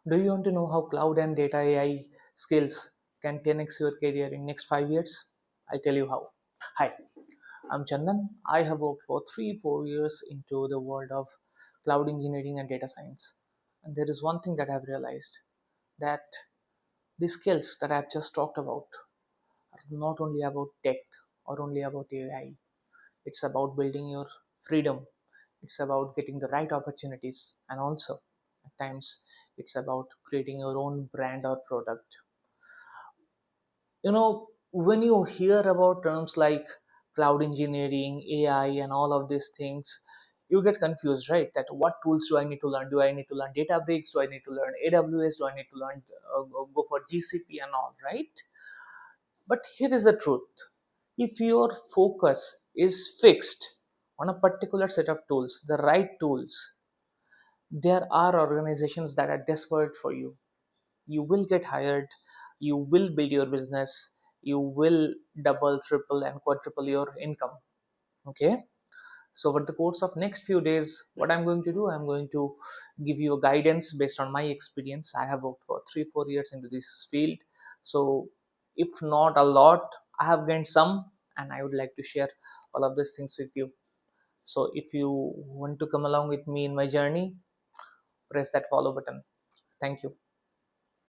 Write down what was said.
Do you want to know how cloud and data AI skills can 10x your career in next 5 years? I'll tell you how. Hi, I'm Chandan. I have worked for 3 4 years into the world of cloud engineering and data science. And there is one thing that I've realized that the skills that I've just talked about are not only about tech or only about AI. It's about building your freedom. It's about getting the right opportunities, and also at times it's about creating your own brand or product. When you hear about terms like cloud engineering, AI, and all of these things, you get confused, right? That what tools do I need to learn? Do I need to learn Databricks? Do I need to learn AWS? Do I need to learn go for GCP and all, right? But here is the truth. If your focus is fixed on a particular set of tools, the right tools, there are organizations that are desperate for you. You will get hired, you will build your business, you will double, triple, and quadruple your income. Okay. So, over the course of next few days, what I'm going to do, I'm going to give you a guidance based on my experience. I have worked for 3 4 years into this field. So, if not a lot, I have gained some, and I would like to share all of these things with you. So, if you want to come along with me in my journey, press that follow button. Thank you.